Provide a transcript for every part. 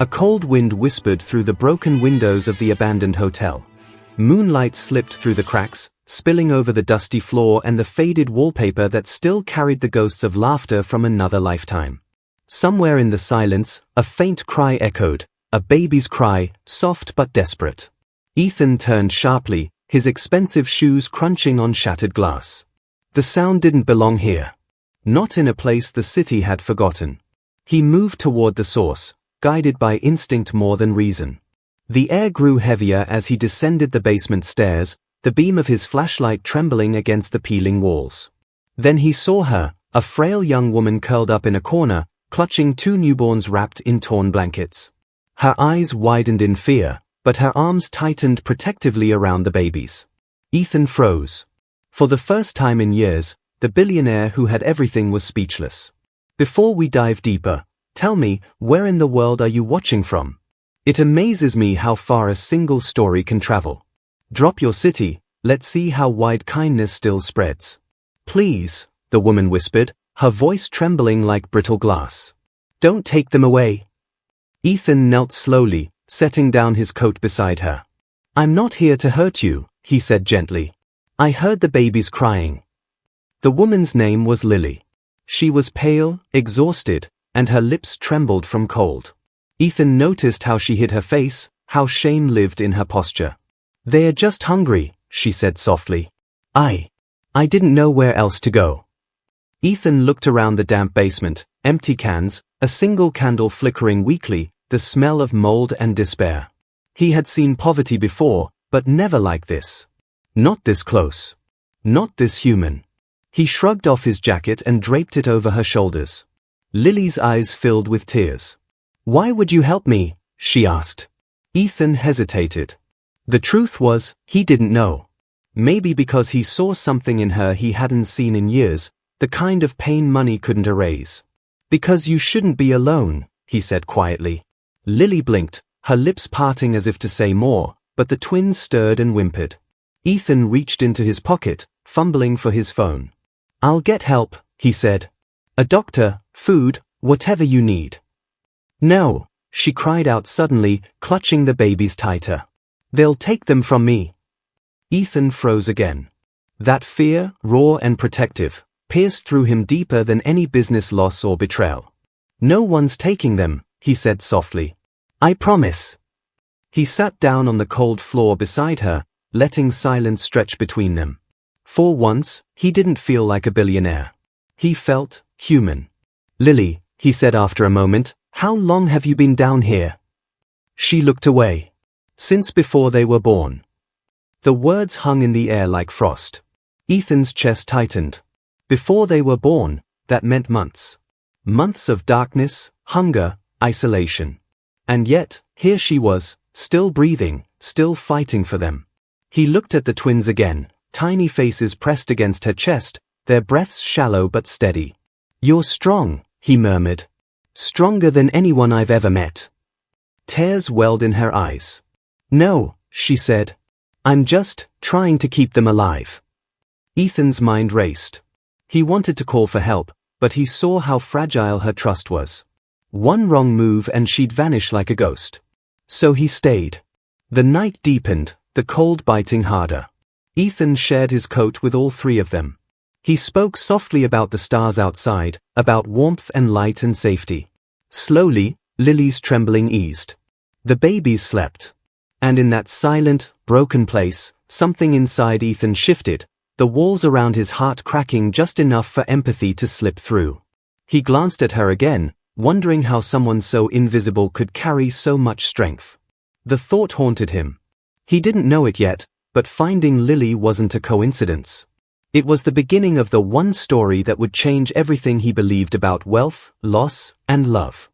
A cold wind whispered through the broken windows of the abandoned hotel. Moonlight slipped through the cracks, spilling over the dusty floor and the faded wallpaper that still carried the ghosts of laughter from another lifetime. Somewhere in the silence, a faint cry echoed, a baby's cry, soft but desperate. Ethan turned sharply, his expensive shoes crunching on shattered glass. The sound didn't belong here. Not in a place the city had forgotten. He moved toward the source, guided by instinct more than reason. The air grew heavier as he descended the basement stairs, the beam of his flashlight trembling against the peeling walls. Then he saw her, a frail young woman curled up in a corner, clutching two newborns wrapped in torn blankets. Her eyes widened in fear, but her arms tightened protectively around the babies. Ethan froze. For the first time in years, the billionaire who had everything was speechless. Before we dive deeper, tell me, where in the world are you watching from? It amazes me how far a single story can travel. Drop your city, let's see how wide kindness still spreads. Please, the woman whispered, her voice trembling like brittle glass. Don't take them away. Ethan knelt slowly, setting down his coat beside her. I'm not here to hurt you, he said gently. I heard the babies crying. The woman's name was Lily. She was pale, exhausted, and her lips trembled from cold. Ethan noticed how she hid her face, how shame lived in her posture. They're just hungry, she said softly. I didn't know where else to go. Ethan looked around the damp basement, empty cans, a single candle flickering weakly, the smell of mold and despair. He had seen poverty before, but never like this. Not this close. Not this human. He shrugged off his jacket and draped it over her shoulders. Lily's eyes filled with tears. Why would you help me? She asked. Ethan hesitated. The truth was, he didn't know. Maybe because he saw something in her he hadn't seen in years, the kind of pain money couldn't erase. Because you shouldn't be alone, he said quietly. Lily blinked, her lips parting as if to say more, but the twins stirred and whimpered. Ethan reached into his pocket, fumbling for his phone. I'll get help, he said. A doctor, food, whatever you need. No, she cried out suddenly, clutching the babies tighter. They'll take them from me. Ethan froze again. That fear, raw and protective, pierced through him deeper than any business loss or betrayal. No one's taking them, he said softly. I promise. He sat down on the cold floor beside her, letting silence stretch between them. For once, he didn't feel like a billionaire. He felt human. Lily, he said after a moment, how long have you been down here? She looked away. Since before they were born. The words hung in the air like frost. Ethan's chest tightened. Before they were born, that meant months. Months of darkness, hunger, isolation. And yet, here she was, still breathing, still fighting for them. He looked at the twins again, tiny faces pressed against her chest, their breaths shallow but steady. You're strong, he murmured. Stronger than anyone I've ever met. Tears welled in her eyes. No, she said. I'm just trying to keep them alive. Ethan's mind raced. He wanted to call for help, but he saw how fragile her trust was. One wrong move and she'd vanish like a ghost. So he stayed. The night deepened, the cold biting harder. Ethan shared his coat with all three of them. He spoke softly about the stars outside, about warmth and light and safety. Slowly, Lily's trembling eased. The babies slept. And in that silent, broken place, something inside Ethan shifted, the walls around his heart cracking just enough for empathy to slip through. He glanced at her again, wondering how someone so invisible could carry so much strength. The thought haunted him. He didn't know it yet, but finding Lily wasn't a coincidence. It was the beginning of the one story that would change everything he believed about wealth, loss, and love.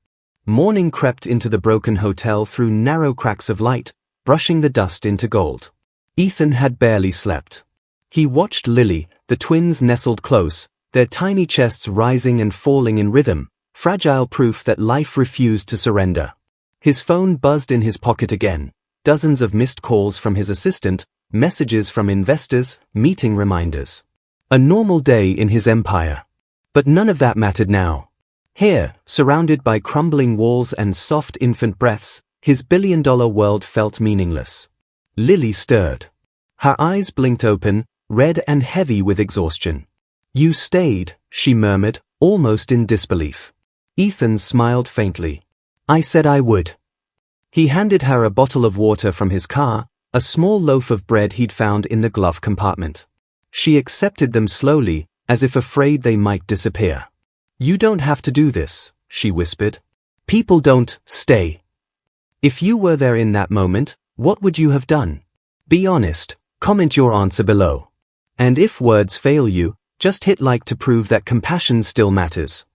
Morning crept into the broken hotel through narrow cracks of light, brushing the dust into gold. Ethan had barely slept. He watched Lily, the twins nestled close, their tiny chests rising and falling in rhythm, fragile proof that life refused to surrender. His phone buzzed in his pocket again, dozens of missed calls from his assistant, messages from investors, meeting reminders. A normal day in his empire. But none of that mattered now. Here, surrounded by crumbling walls and soft infant breaths, his billion-dollar world felt meaningless. Lily stirred. Her eyes blinked open, red and heavy with exhaustion. "You stayed," she murmured, almost in disbelief. Ethan smiled faintly. "I said I would." He handed her a bottle of water from his car, a small loaf of bread he'd found in the glove compartment. She accepted them slowly, as if afraid they might disappear. "You don't have to do this," she whispered. "People don't stay." "If you were there in that moment, what would you have done? Be honest, comment your answer below. And if words fail you, just hit like to prove that compassion still matters."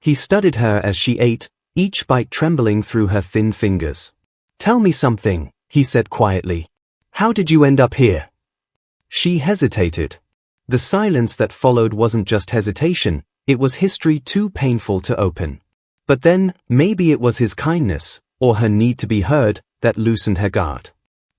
He studied her as she ate, each bite trembling through her thin fingers. "Tell me something," he said quietly. "How did you end up here?" She hesitated. The silence that followed wasn't just hesitation, it was history too painful to open. But then, maybe it was his kindness, or her need to be heard, that loosened her guard.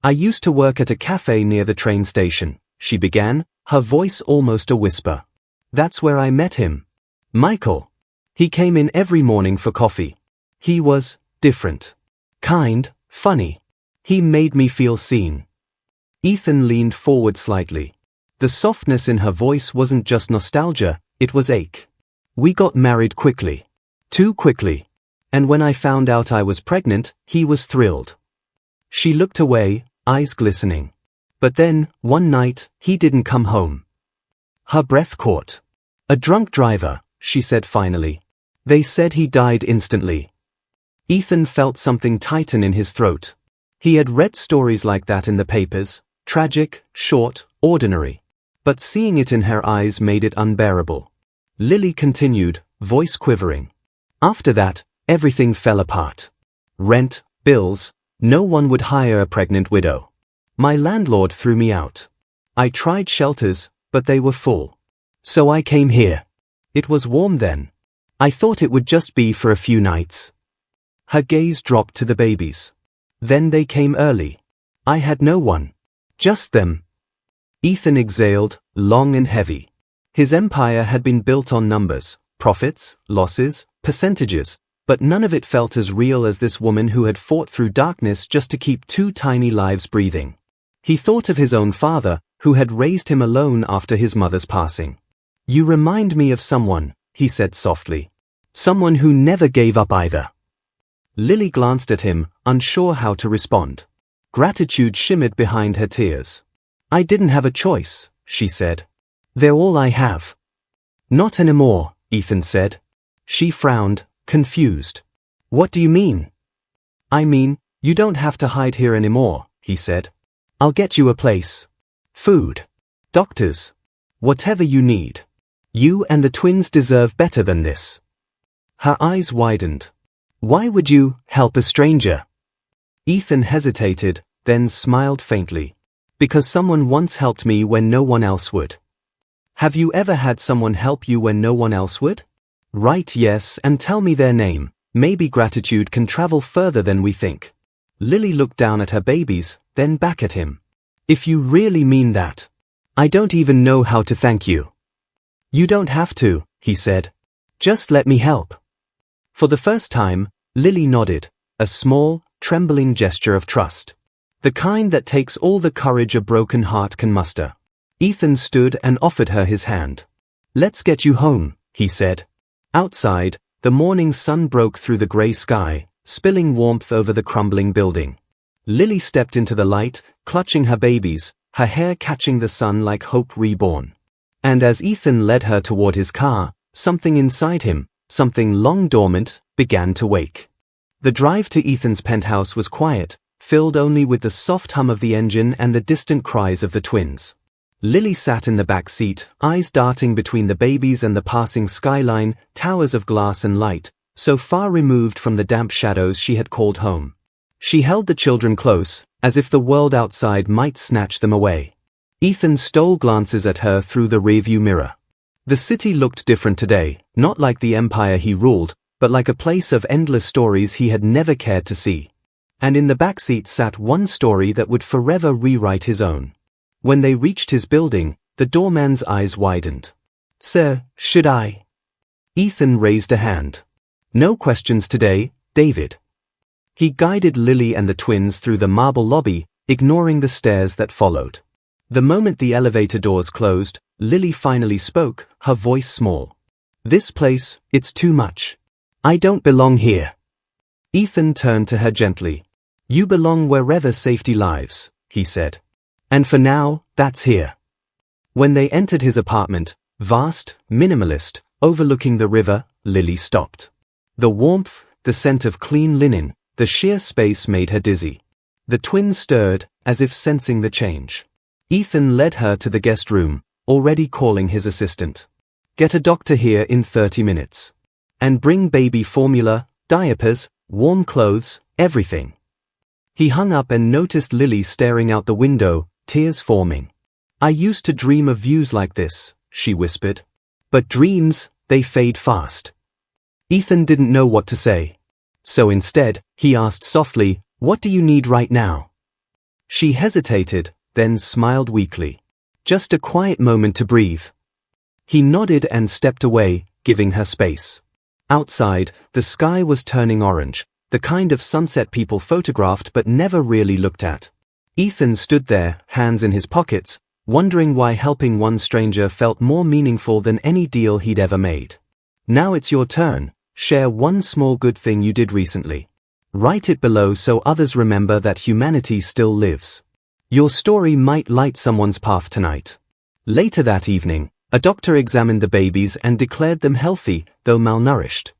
"I used to work at a cafe near the train station," she began, her voice almost a whisper. "That's where I met him. Michael. He came in every morning for coffee. He was different. Kind, funny. He made me feel seen." Ethan leaned forward slightly. The softness in her voice wasn't just nostalgia, it was ache. "We got married quickly. Too quickly. And when I found out I was pregnant, he was thrilled." She looked away, eyes glistening. "But then, one night, he didn't come home." Her breath caught. "A drunk driver," she said finally. "They said he died instantly." Ethan felt something tighten in his throat. He had read stories like that in the papers, tragic, short, ordinary. But seeing it in her eyes made it unbearable. Lily continued, voice quivering. "After that, everything fell apart. Rent, bills, no one would hire a pregnant widow. My landlord threw me out. I tried shelters, but they were full. So I came here. It was warm then. I thought it would just be for a few nights." Her gaze dropped to the babies. "Then they came early. I had no one. Just them." Ethan exhaled, long and heavy. His empire had been built on numbers, profits, losses, percentages, but none of it felt as real as this woman who had fought through darkness just to keep two tiny lives breathing. He thought of his own father, who had raised him alone after his mother's passing. "You remind me of someone," he said softly. "Someone who never gave up either." Lily glanced at him, unsure how to respond. Gratitude shimmered behind her tears. "I didn't have a choice," she said. "They're all I have." "Not anymore," Ethan said. She frowned, confused. "What do you mean?" "I mean, you don't have to hide here anymore," he said. "I'll get you a place. Food. Doctors. Whatever you need. You and the twins deserve better than this." Her eyes widened. "Why would you help a stranger?" Ethan hesitated, then smiled faintly. "Because someone once helped me when no one else would." "Have you ever had someone help you when no one else would?" "Right, yes, and tell me their name. Maybe gratitude can travel further than we think." Lily looked down at her babies, then back at him. "If you really mean that, I don't even know how to thank you." "You don't have to," he said. "Just let me help." For the first time, Lily nodded, a small, trembling gesture of trust. The kind that takes all the courage a broken heart can muster. Ethan stood and offered her his hand. "Let's get you home," he said. Outside, the morning sun broke through the grey sky, spilling warmth over the crumbling building. Lily stepped into the light, clutching her babies, her hair catching the sun like hope reborn. And as Ethan led her toward his car, something inside him, something long dormant, began to wake. The drive to Ethan's penthouse was quiet, filled only with the soft hum of the engine and the distant cries of the twins. Lily sat in the back seat, eyes darting between the babies and the passing skyline, towers of glass and light, so far removed from the damp shadows she had called home. She held the children close, as if the world outside might snatch them away. Ethan stole glances at her through the rearview mirror. The city looked different today, not like the empire he ruled, but like a place of endless stories he had never cared to see. And in the back seat sat one story that would forever rewrite his own. When they reached his building, the doorman's eyes widened. "Sir, should I?" Ethan raised a hand. No questions today, David. He guided Lily and the twins through the marble lobby, ignoring the stares that followed. The moment the elevator doors closed, Lily finally spoke, her voice small. This place, it's too much. I don't belong here. Ethan turned to her gently. You belong wherever safety lives, he said. And for now, that's here. When they entered his apartment, vast, minimalist, overlooking the river, Lily stopped. The warmth, the scent of clean linen, the sheer space made her dizzy. The twins stirred, as if sensing the change. Ethan led her to the guest room, already calling his assistant. Get a doctor here in 30 minutes. And bring baby formula, diapers, warm clothes, everything. He hung up and noticed Lily staring out the window, tears forming. I used to dream of views like this, she whispered. But dreams, they fade fast. Ethan didn't know what to say. So instead, he asked softly, what do you need right now? She hesitated, then smiled weakly. Just a quiet moment to breathe. He nodded and stepped away, giving her space. Outside, the sky was turning orange, the kind of sunset people photographed but never really looked at. Ethan stood there, hands in his pockets, wondering why helping one stranger felt more meaningful than any deal he'd ever made. Now it's your turn. Share one small good thing you did recently. Write it below so others remember that humanity still lives. Your story might light someone's path tonight. Later that evening, a doctor examined the babies and declared them healthy, though malnourished.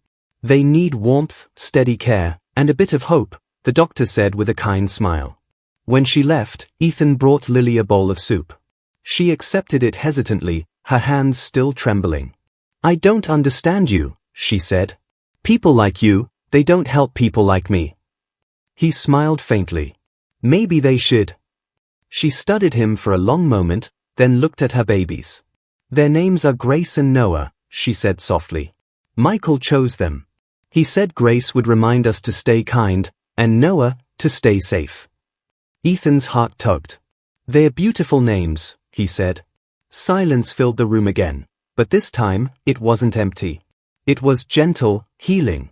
They need warmth, steady care, and a bit of hope, the doctor said with a kind smile. When she left, Ethan brought Lily a bowl of soup. She accepted it hesitantly, her hands still trembling. I don't understand you, she said. People like you, they don't help people like me. He smiled faintly. Maybe they should. She studied him for a long moment, then looked at her babies. Their names are Grace and Noah, she said softly. Michael chose them. He said Grace would remind us to stay kind, and Noah, to stay safe. Ethan's heart tugged. They're beautiful names, he said. Silence filled the room again, but this time, it wasn't empty. It was gentle, healing.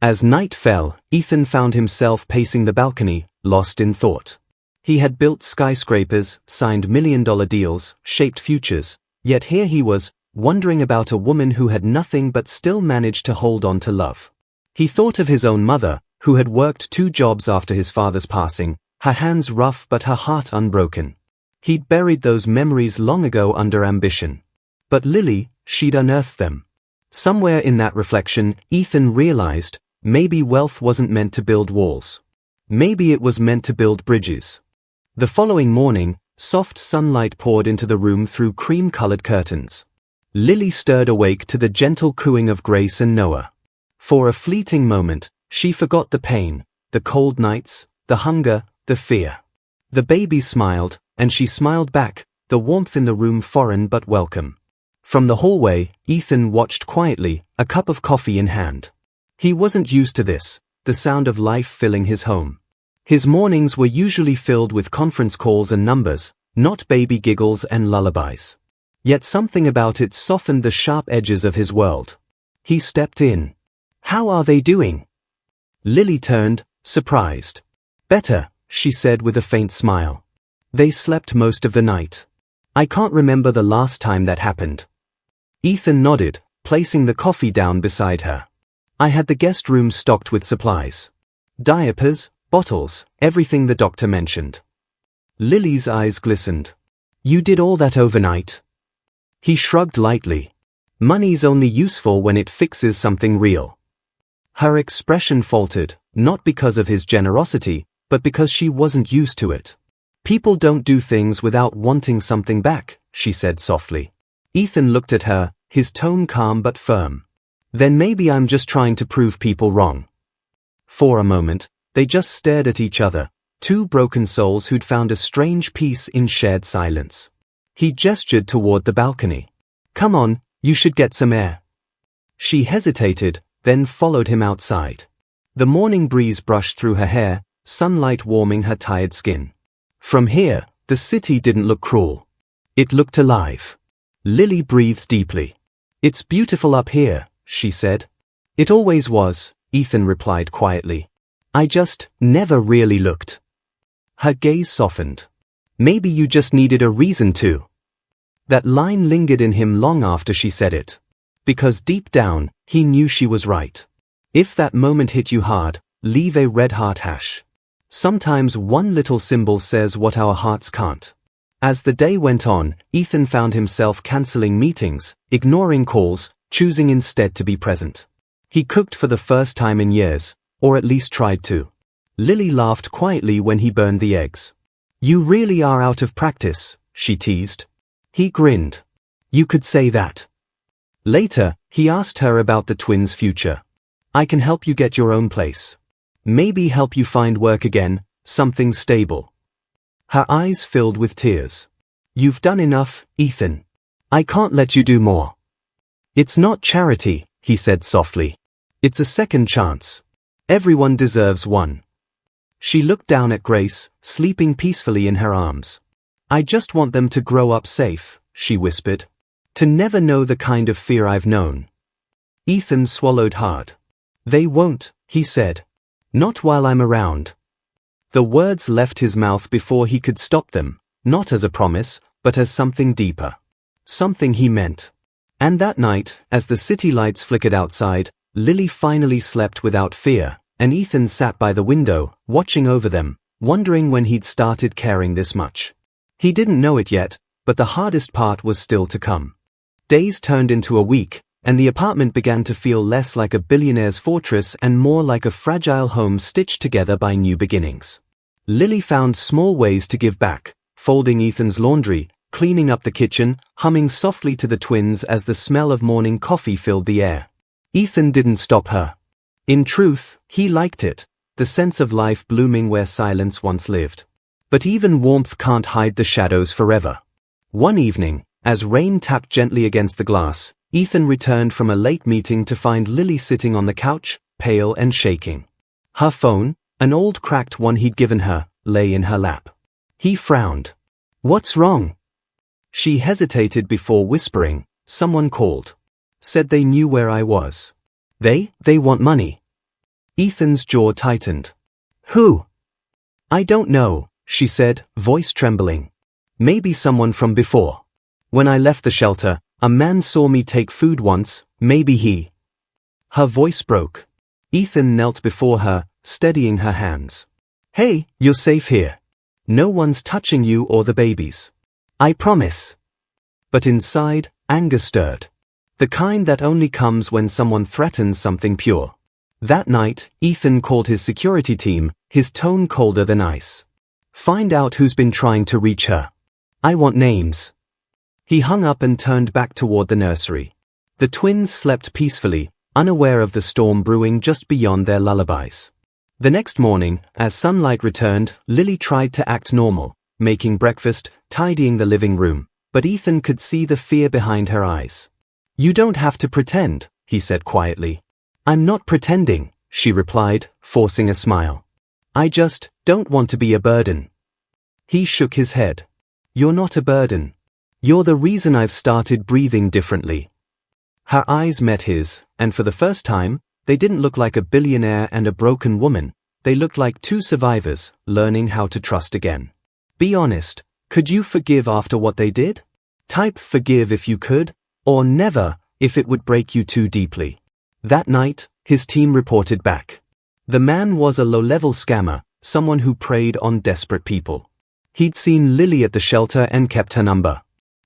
As night fell, Ethan found himself pacing the balcony, lost in thought. He had built skyscrapers, signed million-dollar deals, shaped futures, yet here he was, wondering about a woman who had nothing but still managed to hold on to love. He thought of his own mother, who had worked 2 jobs after his father's passing, her hands rough but her heart unbroken. He'd buried those memories long ago under ambition. But Lily, she'd unearthed them. Somewhere in that reflection, Ethan realized, maybe wealth wasn't meant to build walls. Maybe it was meant to build bridges. The following morning, soft sunlight poured into the room through cream-colored curtains. Lily stirred awake to the gentle cooing of Grace and Noah. For a fleeting moment, she forgot the pain, the cold nights, the hunger, the fear. The baby smiled, and she smiled back, the warmth in the room foreign but welcome. From the hallway, Ethan watched quietly, a cup of coffee in hand. He wasn't used to this, the sound of life filling his home. His mornings were usually filled with conference calls and numbers, not baby giggles and lullabies. Yet something about it softened the sharp edges of his world. He stepped in. How are they doing? Lily turned, surprised. Better, she said with a faint smile. They slept most of the night. I can't remember the last time that happened. Ethan nodded, placing the coffee down beside her. I had the guest room stocked with supplies. Diapers, bottles, everything the doctor mentioned. Lily's eyes glistened. You did all that overnight? He shrugged lightly. Money's only useful when it fixes something real. Her expression faltered, not because of his generosity, but because she wasn't used to it. People don't do things without wanting something back, she said softly. Ethan looked at her, his tone calm but firm. Then maybe I'm just trying to prove people wrong. For a moment, they just stared at each other, 2 broken souls who'd found a strange peace in shared silence. He gestured toward the balcony. Come on, you should get some air. She hesitated, then followed him outside. The morning breeze brushed through her hair, sunlight warming her tired skin. From here, the city didn't look cruel. It looked alive. Lily breathed deeply. It's beautiful up here, she said. It always was, Ethan replied quietly. I just never really looked. Her gaze softened. Maybe you just needed a reason to. That line lingered in him long after she said it. Because deep down, he knew she was right. If that moment hit you hard, leave a red heart hash. Sometimes one little symbol says what our hearts can't. As the day went on, Ethan found himself canceling meetings, ignoring calls, choosing instead to be present. He cooked for the first time in years, or at least tried to. Lily laughed quietly when he burned the eggs. You really are out of practice, she teased. He grinned. You could say that. Later, he asked her about the twins' future. I can help you get your own place. Maybe help you find work again, something stable. Her eyes filled with tears. You've done enough, Ethan. I can't let you do more. It's not charity, he said softly. It's a second chance. Everyone deserves one. She looked down at Grace, sleeping peacefully in her arms. I just want them to grow up safe, she whispered. To never know the kind of fear I've known. Ethan swallowed hard. They won't, he said. Not while I'm around. The words left his mouth before he could stop them, not as a promise, but as something deeper. Something he meant. And that night, as the city lights flickered outside, Lily finally slept without fear, and Ethan sat by the window, watching over them, wondering when he'd started caring this much. He didn't know it yet, but the hardest part was still to come. Days turned into a week, and the apartment began to feel less like a billionaire's fortress and more like a fragile home stitched together by new beginnings. Lily found small ways to give back, folding Ethan's laundry, cleaning up the kitchen, humming softly to the twins as the smell of morning coffee filled the air. Ethan didn't stop her. In truth, he liked it, the sense of life blooming where silence once lived. But even warmth can't hide the shadows forever. One evening, as rain tapped gently against the glass, Ethan returned from a late meeting to find Lily sitting on the couch, pale and shaking. Her phone, an old cracked one he'd given her, lay in her lap. He frowned. What's wrong? She hesitated before whispering, someone called. Said they knew where I was. They want money. Ethan's jaw tightened. Who? I don't know, she said, voice trembling. Maybe someone from before. When I left the shelter, a man saw me take food once, maybe he. Her voice broke. Ethan knelt before her, steadying her hands. Hey, you're safe here. No one's touching you or the babies. I promise. But inside, anger stirred. The kind that only comes when someone threatens something pure. That night, Ethan called his security team, his tone colder than ice. Find out who's been trying to reach her. I want names. He hung up and turned back toward the nursery. The twins slept peacefully, unaware of the storm brewing just beyond their lullabies. The next morning, as sunlight returned, Lily tried to act normal, making breakfast, tidying the living room, but Ethan could see the fear behind her eyes. You don't have to pretend, he said quietly. I'm not pretending, she replied, forcing a smile. I just don't want to be a burden. He shook his head. You're not a burden. You're the reason I've started breathing differently. Her eyes met his, and for the first time, they didn't look like a billionaire and a broken woman. They looked like two survivors, learning how to trust again. Be honest, could you forgive after what they did? Type forgive if you could, or never, if it would break you too deeply. That night, his team reported back. The man was a low-level scammer, someone who preyed on desperate people. He'd seen Lily at the shelter and kept her number.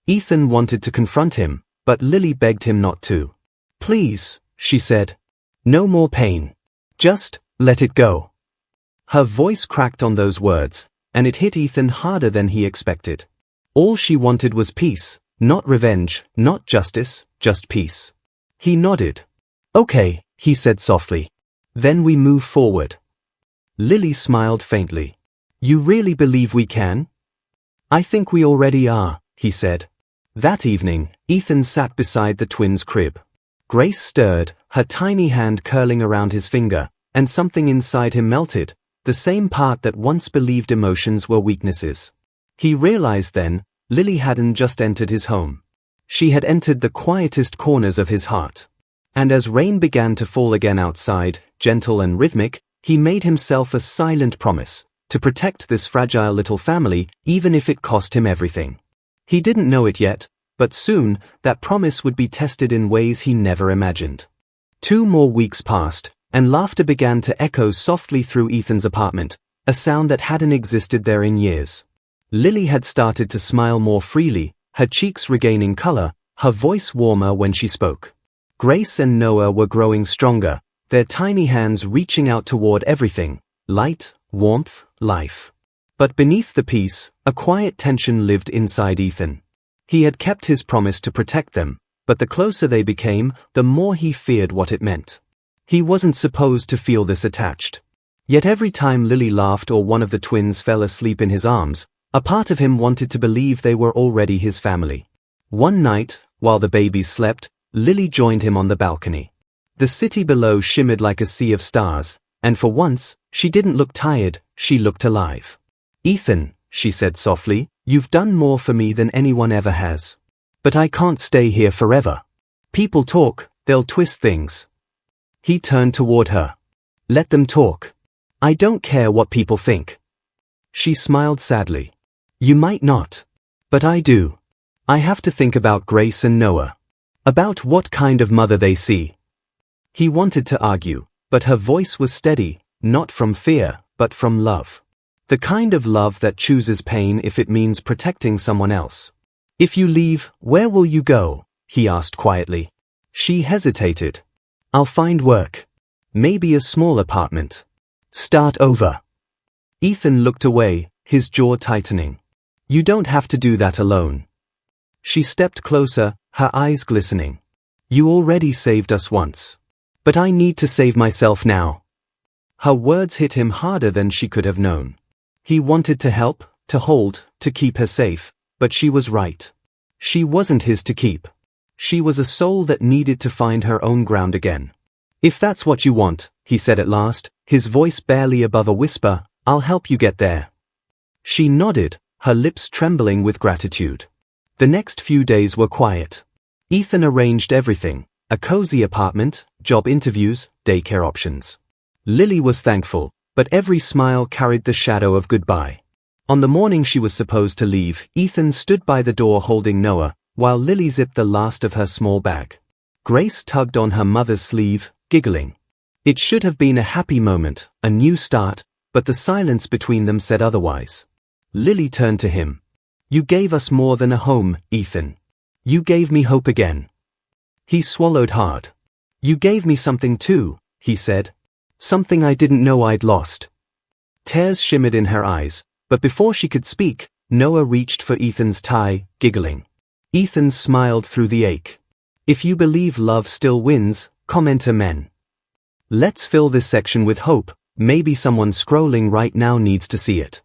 Ethan wanted to confront him, but Lily begged him not to. Please, she said. No more pain. Just let it go. Her voice cracked on those words, and it hit Ethan harder than he expected. All she wanted was peace, not revenge, not justice, just peace. He nodded. Okay, he said softly. Then we move forward. Lily smiled faintly. You really believe we can? I think we already are, he said. That evening, Ethan sat beside the twins' crib. Grace stirred, her tiny hand curling around his finger, and something inside him melted, the same part that once believed emotions were weaknesses. He realized then, Lily hadn't just entered his home. She had entered the quietest corners of his heart. And as rain began to fall again outside, gentle and rhythmic, he made himself a silent promise to protect this fragile little family, even if it cost him everything. He didn't know it yet, but soon, that promise would be tested in ways he never imagined. 2 more weeks passed, and laughter began to echo softly through Ethan's apartment, a sound that hadn't existed there in years. Lily had started to smile more freely, her cheeks regaining color, her voice warmer when she spoke. Grace and Noah were growing stronger, their tiny hands reaching out toward everything: light, warmth, life. But beneath the peace, a quiet tension lived inside Ethan. He had kept his promise to protect them, but the closer they became, the more he feared what it meant. He wasn't supposed to feel this attached. Yet every time Lily laughed or one of the twins fell asleep in his arms, a part of him wanted to believe they were already his family. One night, while the babies slept, Lily joined him on the balcony. The city below shimmered like a sea of stars, and for once, she didn't look tired, she looked alive. "Ethan," she said softly, "you've done more for me than anyone ever has. But I can't stay here forever. People talk, they'll twist things." He turned toward her. "Let them talk. I don't care what people think." She smiled sadly. "You might not. But I do. I have to think about Grace and Noah. About what kind of mother they see." He wanted to argue, but her voice was steady, not from fear, but from love. The kind of love that chooses pain if it means protecting someone else. "If you leave, where will you go?" he asked quietly. She hesitated. "I'll find work. Maybe a small apartment. Start over." Ethan looked away, his jaw tightening. "You don't have to do that alone." She stepped closer, her eyes glistening. "You already saved us once. But I need to save myself now." Her words hit him harder than she could have known. He wanted to help, to hold, to keep her safe, but she was right. She wasn't his to keep. She was a soul that needed to find her own ground again. "If that's what you want," he said at last, his voice barely above a whisper, "I'll help you get there." She nodded, her lips trembling with gratitude. The next few days were quiet. Ethan arranged everything: a cozy apartment, job interviews, daycare options. Lily was thankful, but every smile carried the shadow of goodbye. On the morning she was supposed to leave, Ethan stood by the door holding Noah, while Lily zipped the last of her small bag. Grace tugged on her mother's sleeve, giggling. It should have been a happy moment, a new start, but the silence between them said otherwise. Lily turned to him. "You gave us more than a home, Ethan. You gave me hope again." He swallowed hard. "You gave me something too," he said. "Something I didn't know I'd lost." Tears shimmered in her eyes, but before she could speak, Noah reached for Ethan's tie, giggling. Ethan smiled through the ache. "If you believe love still wins, comment amen. Let's fill this section with hope, maybe someone scrolling right now needs to see it."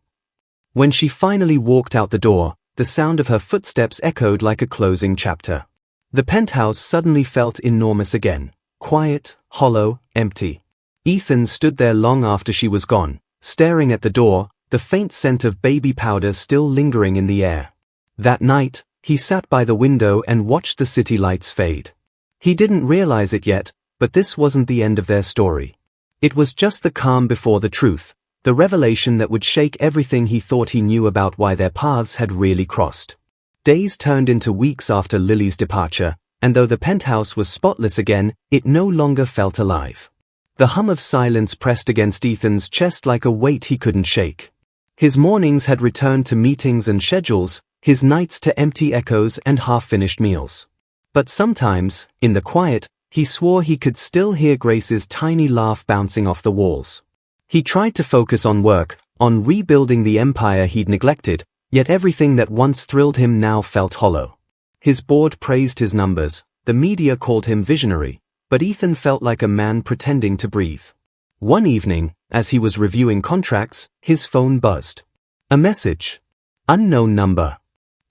When she finally walked out the door, the sound of her footsteps echoed like a closing chapter. The penthouse suddenly felt enormous again, quiet, hollow, empty. Ethan stood there long after she was gone, staring at the door, the faint scent of baby powder still lingering in the air. That night, he sat by the window and watched the city lights fade. He didn't realize it yet, but this wasn't the end of their story. It was just the calm before the truth, the revelation that would shake everything he thought he knew about why their paths had really crossed. Days turned into weeks after Lily's departure, and though the penthouse was spotless again, it no longer felt alive. The hum of silence pressed against Ethan's chest like a weight he couldn't shake. His mornings had returned to meetings and schedules, his nights to empty echoes and half-finished meals. But sometimes, in the quiet, he swore he could still hear Grace's tiny laugh bouncing off the walls. He tried to focus on work, on rebuilding the empire he'd neglected, yet everything that once thrilled him now felt hollow. His board praised his numbers, the media called him visionary, but Ethan felt like a man pretending to breathe. One evening, as he was reviewing contracts, his phone buzzed. A message. Unknown number.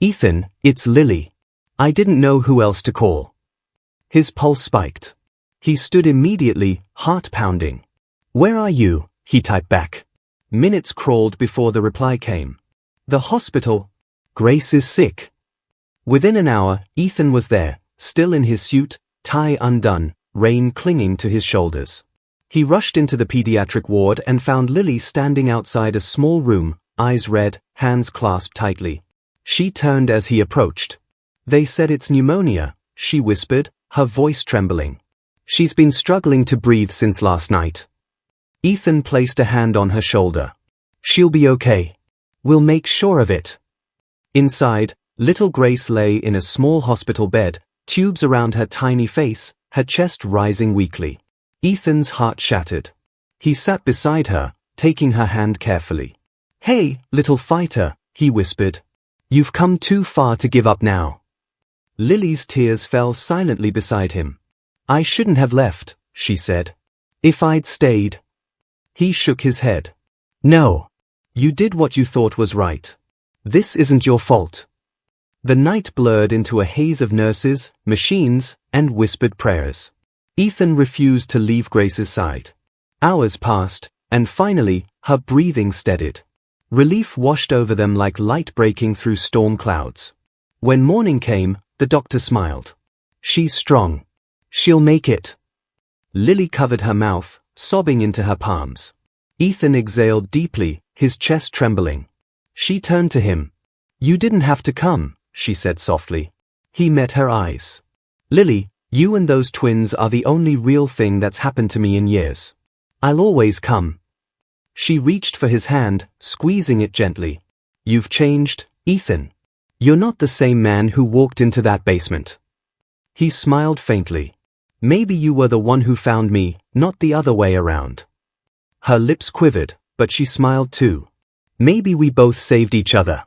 "Ethan, it's Lily. I didn't know who else to call." His pulse spiked. He stood immediately, heart pounding. "Where are you?" he typed back. Minutes crawled before the reply came. "The hospital. Grace is sick." Within an hour, Ethan was there, still in his suit, tie undone, rain clinging to his shoulders. He rushed into the pediatric ward and found Lily standing outside a small room, eyes red, hands clasped tightly. She turned as he approached. "They said it's pneumonia," she whispered, her voice trembling. "She's been struggling to breathe since last night." Ethan placed a hand on her shoulder. "She'll be okay. We'll make sure of it." Inside, little Grace lay in a small hospital bed, tubes around her tiny face, her chest rising weakly. Ethan's heart shattered. He sat beside her, taking her hand carefully. "Hey, little fighter," he whispered. "You've come too far to give up now." Lily's tears fell silently beside him. "I shouldn't have left," she said. "If I'd stayed." He shook his head. "No. You did what you thought was right. This isn't your fault." The night blurred into a haze of nurses, machines, and whispered prayers. Ethan refused to leave Grace's side. Hours passed, and finally, her breathing steadied. Relief washed over them like light breaking through storm clouds. When morning came, the doctor smiled. "She's strong. She'll make it." Lily covered her mouth, sobbing into her palms. Ethan exhaled deeply, his chest trembling. She turned to him. "You didn't have to come," she said softly. He met her eyes. "Lily, you and those twins are the only real thing that's happened to me in years. I'll always come." She reached for his hand, squeezing it gently. "You've changed, Ethan. You're not the same man who walked into that basement." He smiled faintly. "Maybe you were the one who found me, not the other way around." Her lips quivered, but she smiled too. "Maybe we both saved each other."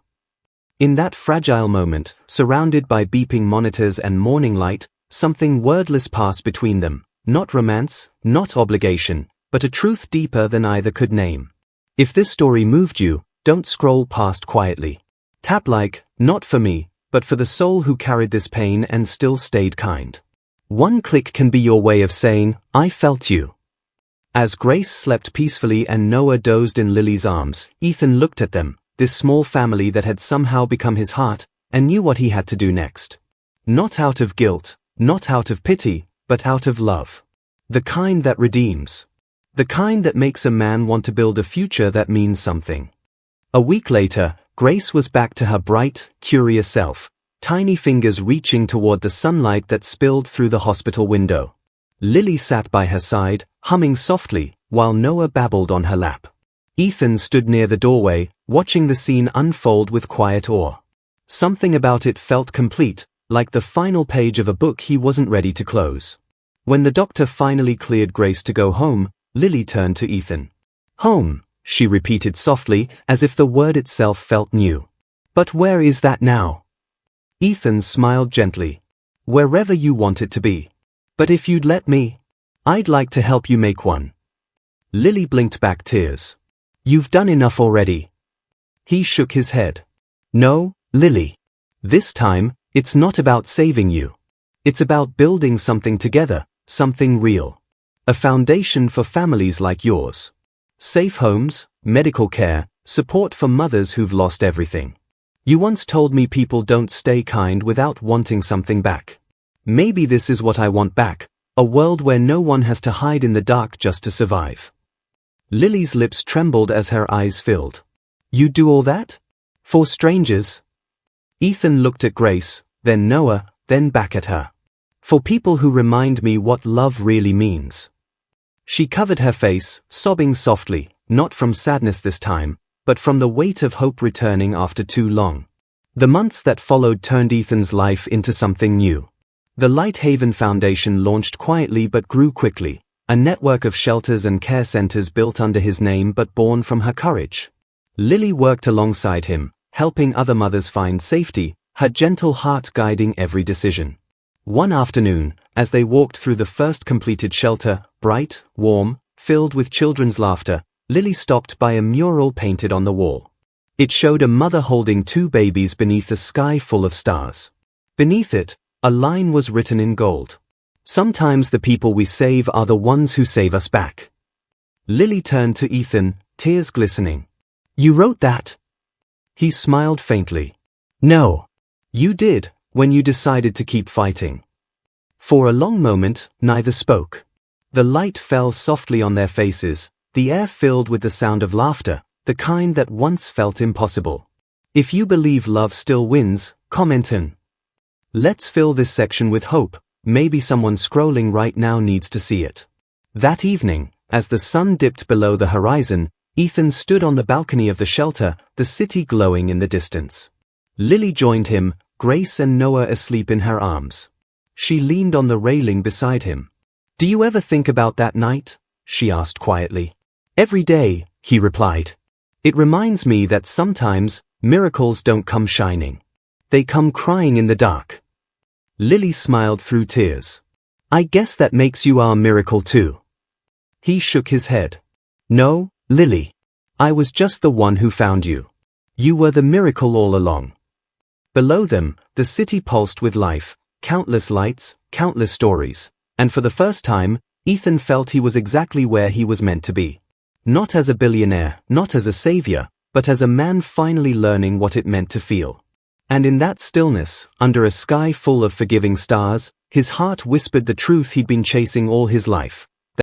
In that fragile moment, surrounded by beeping monitors and morning light, something wordless passed between them. Not romance, not obligation, but a truth deeper than either could name. If this story moved you, don't scroll past quietly. Tap like, not for me, but for the soul who carried this pain and still stayed kind. One click can be your way of saying, "I felt you." As Grace slept peacefully and Noah dozed in Lily's arms, Ethan looked at them, this small family that had somehow become his heart, and knew what he had to do next. Not out of guilt, not out of pity, but out of love. The kind that redeems. The kind that makes a man want to build a future that means something. A week later, Grace was back to her bright, curious self, tiny fingers reaching toward the sunlight that spilled through the hospital window. Lily sat by her side, humming softly, while Noah babbled on her lap. Ethan stood near the doorway, watching the scene unfold with quiet awe. Something about it felt complete, like the final page of a book he wasn't ready to close. When the doctor finally cleared Grace to go home, Lily turned to Ethan. "Home," she repeated softly, as if the word itself felt new. "But where is that now?" Ethan smiled gently. "Wherever you want it to be. But if you'd let me, I'd like to help you make one." Lily blinked back tears. "You've done enough already." He shook his head. "No, Lily. This time, it's not about saving you. It's about building something together, something real. A foundation for families like yours. Safe homes, medical care, support for mothers who've lost everything. You once told me people don't stay kind without wanting something back. Maybe this is what I want back, a world where no one has to hide in the dark just to survive." Lily's lips trembled as her eyes filled. "You do all that? For strangers?" Ethan looked at Grace, then Noah, then back at her. "For people who remind me what love really means." She covered her face, sobbing softly, not from sadness this time, but from the weight of hope returning after too long. The months that followed turned Ethan's life into something new. The Light Haven Foundation launched quietly but grew quickly, a network of shelters and care centers built under his name but born from her courage. Lily worked alongside him, helping other mothers find safety, her gentle heart guiding every decision. One afternoon, as they walked through the first completed shelter, bright, warm, filled with children's laughter, Lily stopped by a mural painted on the wall. It showed a mother holding two babies beneath a sky full of stars. Beneath it, a line was written in gold. "Sometimes the people we save are the ones who save us back." Lily turned to Ethan, tears glistening. "You wrote that?" He smiled faintly. "No. You did, when you decided to keep fighting." For a long moment, neither spoke. The light fell softly on their faces, the air filled with the sound of laughter, the kind that once felt impossible. If you believe love still wins, comment in. Let's fill this section with hope. Maybe someone scrolling right now needs to see it. That evening, as the sun dipped below the horizon, Ethan stood on the balcony of the shelter, the city glowing in the distance. Lily joined him, Grace and Noah asleep in her arms. She leaned on the railing beside him. "Do you ever think about that night?" she asked quietly. "Every day," he replied. "It reminds me that sometimes, miracles don't come shining. They come crying in the dark." Lily smiled through tears. "I guess that makes you our miracle too." He shook his head. "No, Lily. I was just the one who found you. You were the miracle all along." Below them, the city pulsed with life, countless lights, countless stories, and for the first time, Ethan felt he was exactly where he was meant to be. Not as a billionaire, not as a savior, but as a man finally learning what it meant to feel. And in that stillness, under a sky full of forgiving stars, his heart whispered the truth he'd been chasing all his life.